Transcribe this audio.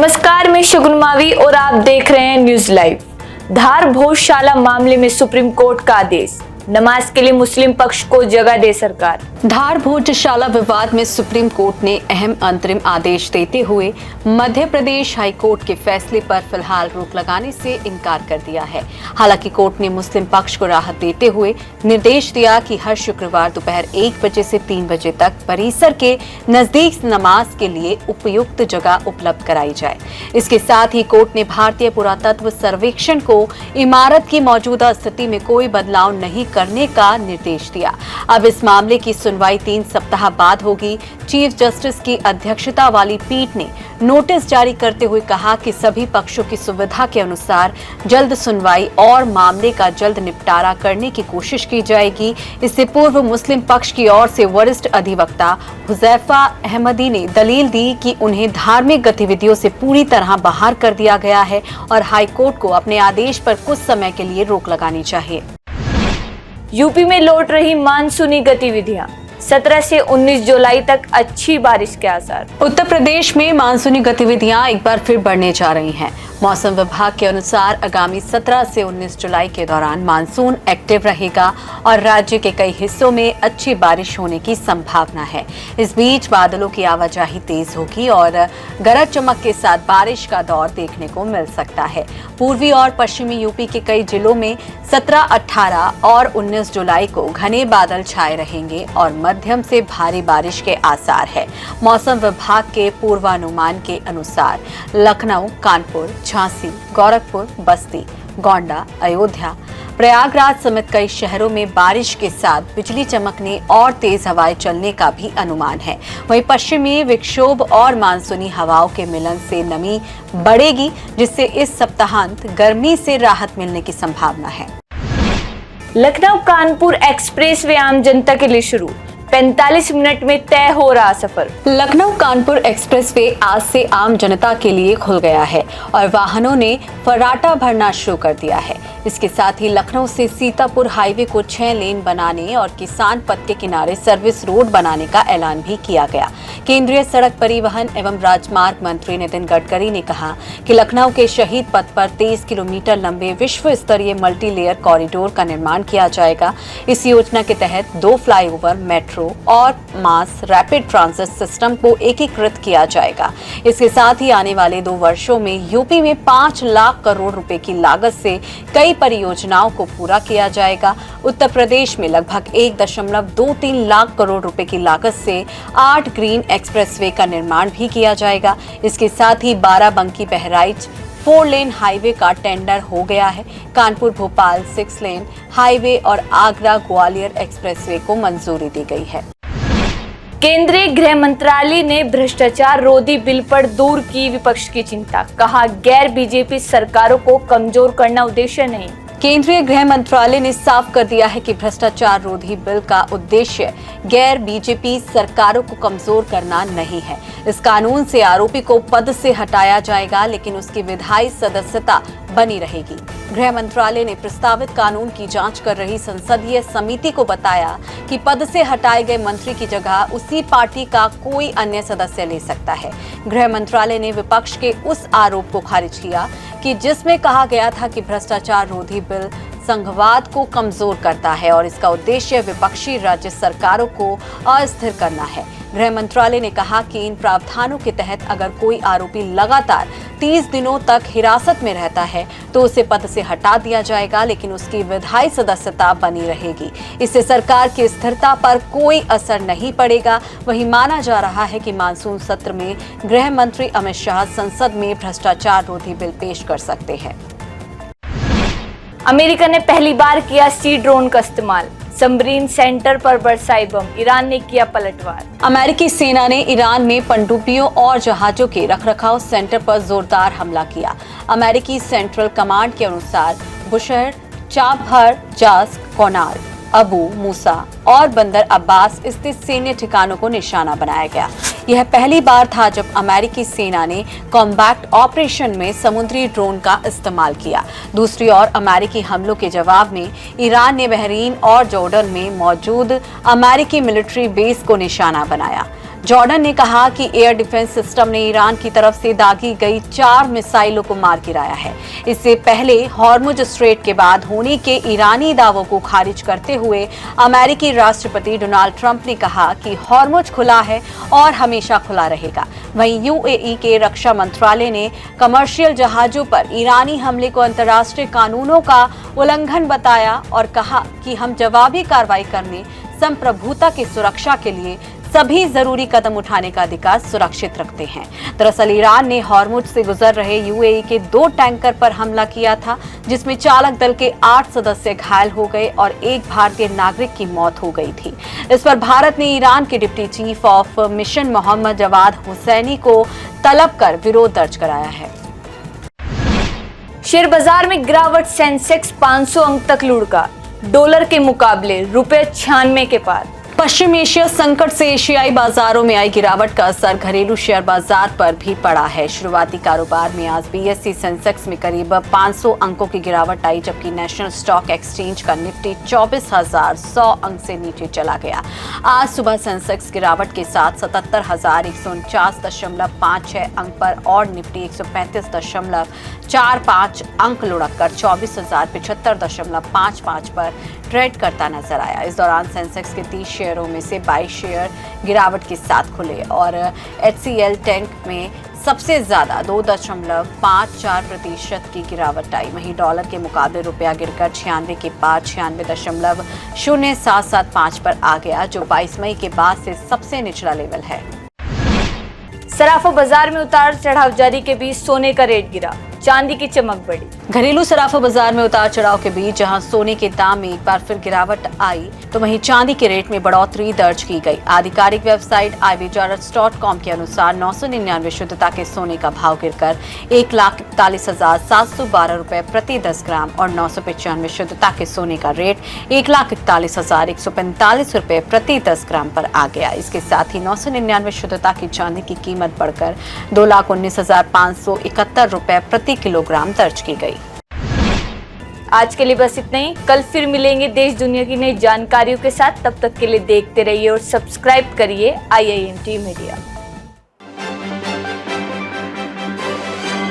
नमस्कार, मैं शगुन मावी और आप देख रहे हैं न्यूज लाइव। धार भोजशाला मामले में सुप्रीम कोर्ट का आदेश, नमाज के लिए मुस्लिम पक्ष को जगह दे सरकार। धार भोजशाला विवाद में सुप्रीम कोर्ट ने अहम अंतरिम आदेश देते हुए मध्य प्रदेश हाई कोर्ट के फैसले पर फिलहाल रोक लगाने से इनकार कर दिया है। हालांकि कोर्ट ने मुस्लिम पक्ष को राहत देते हुए निर्देश दिया कि हर शुक्रवार दोपहर 1 बजे से 3 बजे तक परिसर के नजदीक नमाज के लिए उपयुक्त जगह उपलब्ध कराई जाए। इसके साथ ही कोर्ट ने भारतीय पुरातत्व सर्वेक्षण को इमारत की मौजूदा स्थिति में कोई बदलाव नहीं करने का निर्देश दिया। अब इस मामले की सुनवाई 3 सप्ताह बाद होगी। चीफ जस्टिस की अध्यक्षता वाली पीठ ने नोटिस जारी करते हुए कहा कि सभी पक्षों की सुविधा के अनुसार जल्द सुनवाई और मामले का जल्द निपटारा करने की कोशिश की जाएगी। इससे पूर्व मुस्लिम पक्ष की ओर से वरिष्ठ अधिवक्ता हुजैफा अहमदी ने दलील दी कि उन्हें धार्मिक गतिविधियों से पूरी तरह बाहर कर दिया गया है और हाईकोर्ट को अपने आदेश पर कुछ समय के लिए रोक लगानी चाहिए। यूपी में लौट रही मानसूनी गतिविधियां, 17 से 19 जुलाई तक अच्छी बारिश के आसार। उत्तर प्रदेश में मानसूनी गतिविधियां एक बार फिर बढ़ने जा रही हैं। मौसम विभाग के अनुसार आगामी 17 से 19 जुलाई के दौरान मानसून एक्टिव रहेगा और राज्य के कई हिस्सों में अच्छी बारिश होने की संभावना है। इस बीच बादलों की आवाजाही तेज होगी और गरज चमक के साथ बारिश का दौर देखने को मिल सकता है। पूर्वी और पश्चिमी यूपी के कई जिलों में 17, 18 और 19 जुलाई को घने बादल छाए रहेंगे और मध्यम से भारी बारिश के आसार है। मौसम विभाग के पूर्वानुमान के अनुसार लखनऊ, कानपुर, झांसी, गोरखपुर, बस्ती, गोंडा, अयोध्या, प्रयागराज समेत कई शहरों में बारिश के साथ बिजली चमकने और तेज हवाएं चलने का भी अनुमान है। वहीं पश्चिमी विक्षोभ और मानसूनी हवाओं के मिलन से नमी बढ़ेगी, जिससे इस सप्ताहांत गर्मी से राहत मिलने की संभावना है। लखनऊ कानपुर एक्सप्रेस वे आम जनता के लिए शुरू, 45 मिनट में तय हो रहा सफर। लखनऊ कानपुर एक्सप्रेसवे आज से आम जनता के लिए खुल गया है और वाहनों ने फर्राटा भरना शुरू कर दिया है। इसके साथ ही लखनऊ से सीतापुर हाईवे को 6 लेन बनाने और किसान पथ के किनारे सर्विस रोड बनाने का ऐलान भी किया गया। केंद्रीय सड़क परिवहन एवं राजमार्ग मंत्री नितिन गडकरी ने कहा कि लखनऊ के शहीद पथ पर 23 किलोमीटर लंबे विश्व स्तरीय मल्टी लेयर कॉरिडोर का निर्माण किया जाएगा। इस योजना के तहत 2 फ्लाईओवर, मेट्रो और मास रैपिड ट्रांजिट सिस्टम को एकीकृत किया जाएगा। इसके साथ ही आने वाले 2 वर्षों में यूपी में 5 लाख करोड़ रुपए की लागत से कई परियोजनाओं को पूरा किया जाएगा। उत्तर प्रदेश में लगभग 1.23 लाख करोड़ रुपए की लागत से 8 ग्रीन एक्सप्रेसवे का निर्माण भी किया जाएगा। इसके साथ ही बाराबंकी बहराइच 4 लेन हाईवे का टेंडर हो गया है। कानपुर भोपाल 6 लेन हाईवे और आगरा ग्वालियर एक्सप्रेसवे को मंजूरी दी गई है। केंद्रीय गृह मंत्रालय ने भ्रष्टाचार रोधी बिल पर दूर की विपक्ष की चिंता, कहा गैर बीजेपी सरकारों को कमजोर करना उद्देश्य नहीं। केंद्रीय गृह मंत्रालय ने साफ कर दिया है कि भ्रष्टाचार रोधी बिल का उद्देश्य गैर बीजेपी सरकारों को कमजोर करना नहीं है। इस कानून से आरोपी को पद से हटाया जाएगा, लेकिन उसकी विधायी सदस्यता बनी रहेगी। गृह मंत्रालय ने प्रस्तावित कानून की जांच कर रही संसदीय समिति को बताया कि पद से हटाए गए मंत्री की जगह उसी पार्टी का कोई अन्य सदस्य ले सकता है। गृह मंत्रालय ने विपक्ष के उस आरोप को खारिज किया कि जिसमें कहा गया था कि भ्रष्टाचार रोधी बिल संघवाद को कमजोर करता है और इसका उद्देश्य विपक्षी राज्य सरकारों को अस्थिर करना है। गृह मंत्रालय ने कहा कि इन प्रावधानों के तहत अगर कोई आरोपी लगातार 30 दिनों तक हिरासत में रहता है तो उसे पद से हटा दिया जाएगा, लेकिन उसकी विधायी सदस्यता बनी रहेगी। इससे सरकार की स्थिरता पर कोई असर नहीं पड़ेगा। वहीं माना जा रहा है कि मानसून सत्र में गृह मंत्री अमित शाह संसद में भ्रष्टाचार रोधी बिल पेश कर सकते हैं। अमेरिका ने पहली बार किया सी ड्रोन का इस्तेमाल, सबमरीन सेंटर पर बरसाए बम, ईरान ने किया पलटवार। अमेरिकी सेना ने ईरान में पनडुब्बियों और जहाजों के रखरखाव सेंटर पर जोरदार हमला किया। अमेरिकी सेंट्रल कमांड के अनुसार बुशहर, चाबहार, जास्क, कोनार, अबू मूसा और बंदर अब्बास स्थित सैन्य ठिकानों को निशाना बनाया गया। यह पहली बार था जब अमेरिकी सेना ने कॉम्बैट ऑपरेशन में समुद्री ड्रोन का इस्तेमाल किया। दूसरी ओर अमेरिकी हमलों के जवाब में ईरान ने बहरीन और जॉर्डन में मौजूद अमेरिकी मिलिट्री बेस को निशाना बनाया। जॉर्डन ने कहा कि एयर डिफेंस सिस्टम ने ईरान की तरफ से दागी गई 4 मिसाइलों को मार गिराया है। इससे पहले हॉर्मुज स्ट्रेट के बाद होने के ईरानी दावों को खारिज करते हुए अमेरिकी राष्ट्रपति डोनाल्ड ट्रंप ने कहा कि हॉर्मुज खुला है और हमेशा खुला रहेगा। वहीं यूएई के रक्षा मंत्रालय ने कमर्शियल जहाजों पर ईरानी हमले को अंतर्राष्ट्रीय कानूनों का उल्लंघन बताया और कहा कि हम जवाबी कार्रवाई करने, संप्रभुता की सुरक्षा के लिए सभी जरूरी कदम उठाने का अधिकार सुरक्षित रखते हैं। दरअसल ईरान ने हॉर्मुज से गुजर रहे यूएई के 2 टैंकर पर हमला किया था, जिसमें चालक दल के 8 सदस्य घायल हो गए और एक भारतीय नागरिक की मौत हो गई थी। इस पर भारत ने ईरान के deputy chief of mission Mohammad Jawad Hussaini को तलब कर विरोध दर्ज कराया है। शेयर बाजार में गिरावट, सेंसेक्स 500 अंक तक लुढ़का, डॉलर के मुकाबले रुपए 96 के पार। पश्चिम एशिया संकट से एशियाई बाजारों में आई गिरावट का असर घरेलू शेयर बाजार पर भी पड़ा है। शुरुआती कारोबार में आज बीएसई सेंसेक्स में करीब 500 अंकों की गिरावट आई, जबकि नेशनल स्टॉक एक्सचेंज का निफ्टी 24,100 अंक से नीचे चला गया। आज सुबह सेंसेक्स गिरावट के साथ 77,149.56 अंक पर और निफ्टी 135.45 अंक लुढ़ककर 24,075.55 पर ट्रेड करता नजर आया। इस दौरान सेंसेक्स के 30 शेयरों में से 22 शेयर गिरावट के साथ खुले और HCL टैंक में सबसे ज्यादा 2.54% की गिरावट आई। वहीं डॉलर के मुकाबले रुपया गिरकर 96 के पार 96.0775 पर आ गया, जो 22 मई के बाद से सबसे निचला लेवल है। सराफा बाजार में उतार चढ़ाव जारी के बीच सोने का रेट गिरा, चांदी की चमक बढ़ी। घरेलू सराफा बाजार में उतार चढ़ाव के बीच जहां सोने के दाम में एक बार फिर गिरावट आई, तो वहीं चांदी के रेट में बढ़ोतरी दर्ज की गई। आधिकारिक वेबसाइट IBJarats.com के अनुसार 999 शुद्धता के सोने का भाव गिरकर 1,41,712 रुपए प्रति 10 ग्राम और 995 शुद्धता के सोने का रेट 1,41,145 रुपए प्रति 10 ग्राम पर आ गया। इसके साथ ही 999 शुद्धता की चांदी की कीमत बढ़कर 2,19,571 रुपए प्रति किलोग्राम दर्ज की गई। आज के लिए बस इतना ही। कल फिर मिलेंगे देश दुनिया की नई जानकारियों के साथ। तब तक के लिए देखते रहिए और सब्सक्राइब करिए IIMT मीडिया।